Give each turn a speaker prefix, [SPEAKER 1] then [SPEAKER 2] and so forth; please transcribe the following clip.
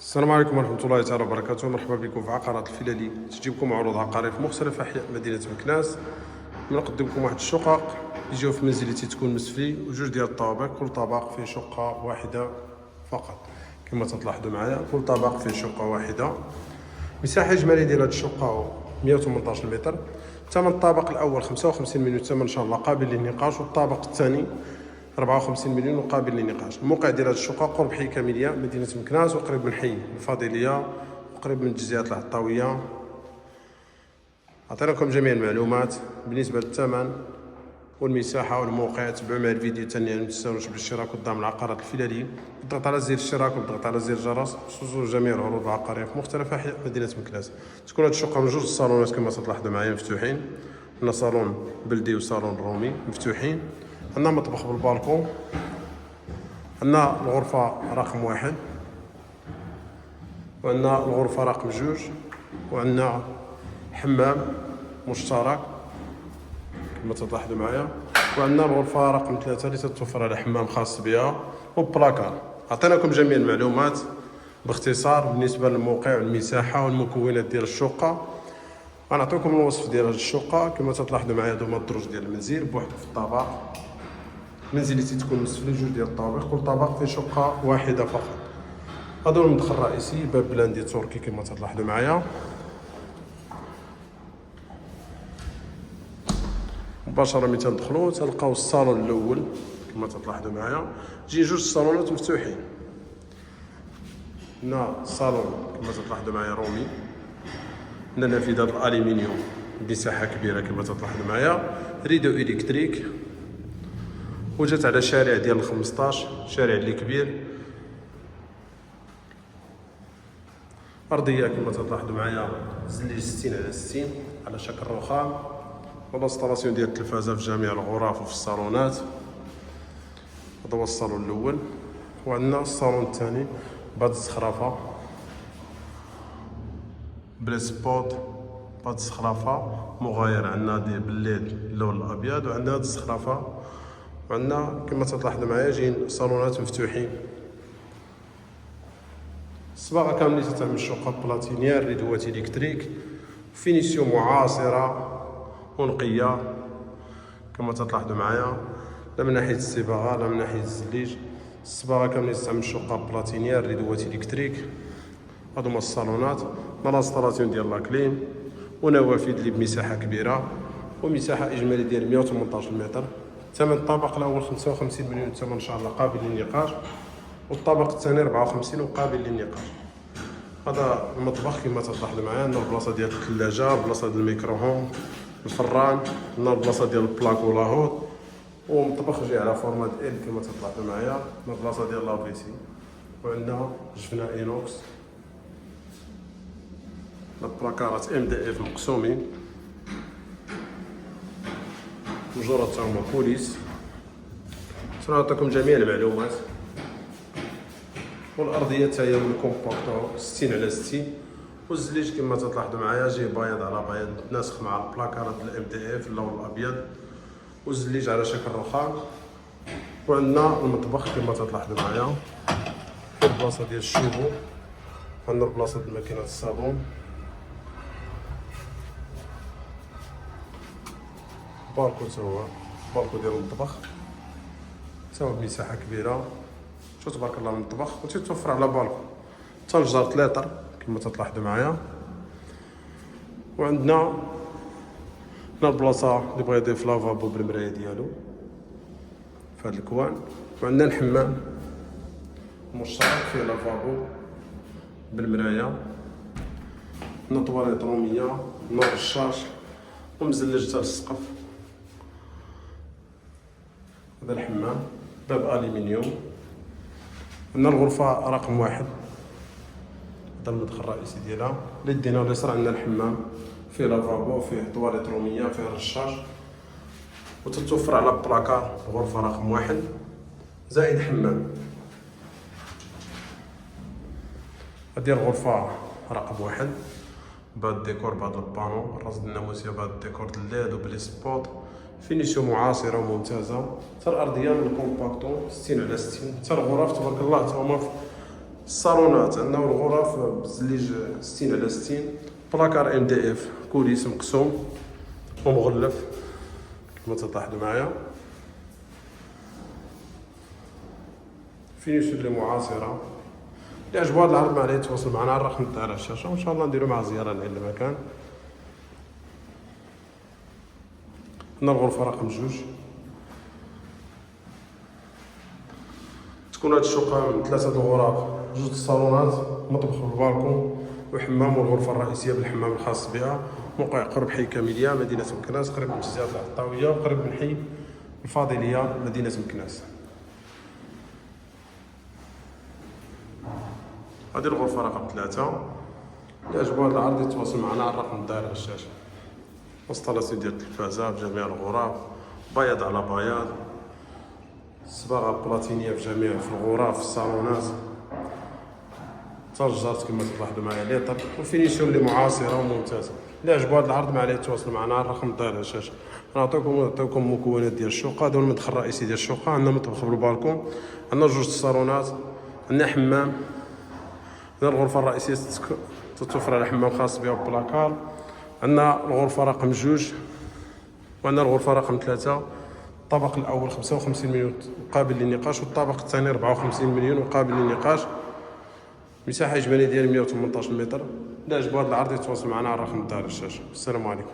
[SPEAKER 1] السلام عليكم ورحمة الله تعالى وبركاته. مرحبا بكم في عقارات الفلالي، تجيبكم عروض عقارية في مختلف أحياء مدينة مكناس. نقدم لكم واحد الشقق يجيو في منزلية تكون مسفلي وجوج ديال الطوابق، كل طابق فيه شقة واحدة فقط. كما تلاحظوا معايا كل طابق فيه شقة واحدة. مساحة إجمالية ديال هاد الشقة 118 متر. ثمن الطابق الأول 55 مليون، ثمن إن شاء الله قابل للنقاش، والطابق الثاني 54 مليون وقابل للنقاش. الموقع ديال هذه الشقه قرب حي كامليه مدينه مكناس، وقريب من حي الفاضليه، وقريب من جزيره العطاويه. عطيناكم جميع المعلومات بالنسبه للثمن والمساحه والموقع. تبعوا مع الفيديو ثاني، ما تنساوش بالاشتراك قدام العقارات الفلاليه، بالضغط على زر الاشتراك والضغط على زر الجرس توصلوا جميع العروض العقاريه في مختلف احياء مدينه مكناس. تكون هذه الشقه من جوج الصالونات كما تلاحظوا معايا مفتوحين، عندنا صالون بلدي وصالون رومي مفتوحين. عندنا مطبخ بالبالكون، عندنا الغرفة رقم 1، وعندنا الغرفة رقم 2، وعندنا حمام مشترك كما تلاحظوا معايا، وعندنا الغرفة رقم 3 اللي تتوفر على حمام خاص بها وبلاكار. عطيناكم جميع المعلومات باختصار بالنسبة للموقع والمساحة والمكونات ديال الشقة. غنعطيكم الوصف ديال هذه الشقة. كما تلاحظوا معايا هادو هما الدروج ديال المنزل بوحدو في الطابق. منزليتي تكون مسفلة، جوج ديال الطوابق، كل طابق فيه شقة واحدة فقط. هذا هو المدخل الرئيسي، باب بلاندي تركي كما تلاحظوا معايا. مباشرة ملي تندخلوا تلقاو الصالون الأول كما تلاحظوا معايا. جوج الصالونات مفتوحين. هنا الصالون كما تلاحظوا معايا رومي، عندنا نافذة الألمنيوم بمساحة كبيرة كما تلاحظوا معايا، ريدو إلكتريك، وجات على شارع ديال 15، شارع اللي كبير. ارضيه كما تلاحظوا معايا زليج 60 على 60 على شكل رخام، والانستالاسيون ديال التلفازه في جميع الغرف وفي الصالونات. هذا هو الصالون الاول، وعندنا الصالون الثاني بهاد الزخرفه بلا سبوت، بهاد الزخرفه مغاير. عندنا بالليل اللون الابيض، وعندنا هاد الزخرفه، وعندنا كما تلاحظوا معايا جايين صالونات مفتوحين. الصباغه كاملين تتعمل الشقه بلاتينيير، ريدوات الكتريك، فينيسيون معاصره ونقيه كما تلاحظوا معايا، لا من ناحيه الصباغه لا من ناحيه الزليج. الصباغه كاملين تتعمل الشقه بلاتينيير، ريدوات الكتريك. هادو هما الصالونات، لانستالاسيون ديال لاكليم ونوافذ اللي بمساحه كبيره، ومساحه اجماليه ديال 118 متر. ثمن الطابق الاول 55 مليون، الثمن ان شاء الله قابل للنقاش، والطابق الثاني 54 وقابل للنقاش. هذا المطبخ كما تلاحظوا معايا، عندنا البلاصه ديال الثلاجه، البلاصه ديال الميكروهون، الفران، عندنا البلاصه ديال البلاكو لاهوت، ومطبخ جاي على فورمات ال كما تلاحظوا معايا، عندنا البلاصه ديال لافيسي، وعندنا جفنه اينوكس، البلاكارات MDF مقسومين، مجرد هما بوليس. سنعطيكم جميع المعلومات. والارضيه حتى هي من كومباكتور 60 على 60، والزليج كما تلاحظوا معايا جاي بياض على بياض متناسق مع البلاكارات MDF اللون الابيض، والزليج على شكل رخام. وعندنا المطبخ كما تلاحظوا معايا، البلاصه ديال الشوبو، عندنا البلاصه ديال ماكينه الصابون، بالكو تا هو بالكو ديال المطبخ تا هو بمساحه كبيره. شوف تبارك الله المطبخ، وتتوفر على بالكو تنجر 3 كما تلاحظوا معايا. وعندنا هنا البلاصه اللي بغى يضيف لافابو بالمرايه ديالو في هذا الكوان. وعندنا الحمام مشترك فيه لافابو بالمرايه، عندنا طواليط روميه، نور الشاش، ومزلج حتى للسقف. هذا الحمام باب الومنيوم. عندنا الغرفه رقم 1، هذا المدخل الرئيسي ديالها. اللي دينا اليسار عندنا الحمام فيه لافابو، فيه طواليط روميه، فيه رشاش، وتتوفر على بلاكار الغرفه رقم 1 زائد حمام. هذه الغرفه رقم 1 بهذا الديكور، بهذا البانو الراس ديال الناموسيه، بهذا الديكور د الليد وبلي سبوت، فينيسيون معاصره وممتازه. حتى الارضيه من الكومباكتون 60 على 60، حتى الغرف تبارك الله تا هما الصالونات عندنا الغرف بزليج 60 على 60، بلاكار ام دي اف، كوليس مقسوم ومغلف كما تلاحظوا معايا. فينيسيون اللي معاصره. اللي عجبو هذا العرض ما عليه يتواصل معنا على الرقم تاع على الشاشه، وان شاء الله نديرو مع زياره لهذا المكان. هنا الغرفه رقم 2 تكون هاد الشقه من 3 الغرف، 2 الصالونات، مطبخ بالبالكون وحمام، والغرفه الرئيسيه بالحمام الخاص بها. موقع قرب حي كاميليه مدينه مكناس، قريب من جزيره العطاويه، وقريب من حي الفاضليه مدينه مكناس. هذه الغرفه رقم 3. اللي عجبو هذا العرض يتواصل معنا على الرقم الظاهر على الشاشه. انستالاسيون ديال التلفازه بجميع الغرف، بياض على بياض، الصباغه البلاتينيه في جميع في الغرف، في الصالونات، ترجات كما تلاحظوا معايا ليطر، وفينيسيون اللي معاصره وممتازه. اللي عجبو هذا العرض ما عليه يتواصل معنا على الرقم الظاهر على الشاشه. نعطيكم مكونات ديال الشقه. هذا هو المدخل الرئيسي ديال الشقه. عندنا مطبخ بالبالكون، عندنا 2 الصالونات، عندنا حمام. عندنا الغرفه الرئيسيه تتوفر على حمام خاص بها بلاكار. عندنا الغرفه رقم 2، وعندنا الغرفه رقم 3. الطابق الاول 55 مليون قابل للنقاش، والطابق الثاني 54 مليون وقابل للنقاش. مساحه اجماليه ديال 118 متر. اللي عجبو هذا العرض يتواصل معنا على الرقم تاع الشاشه. السلام عليكم.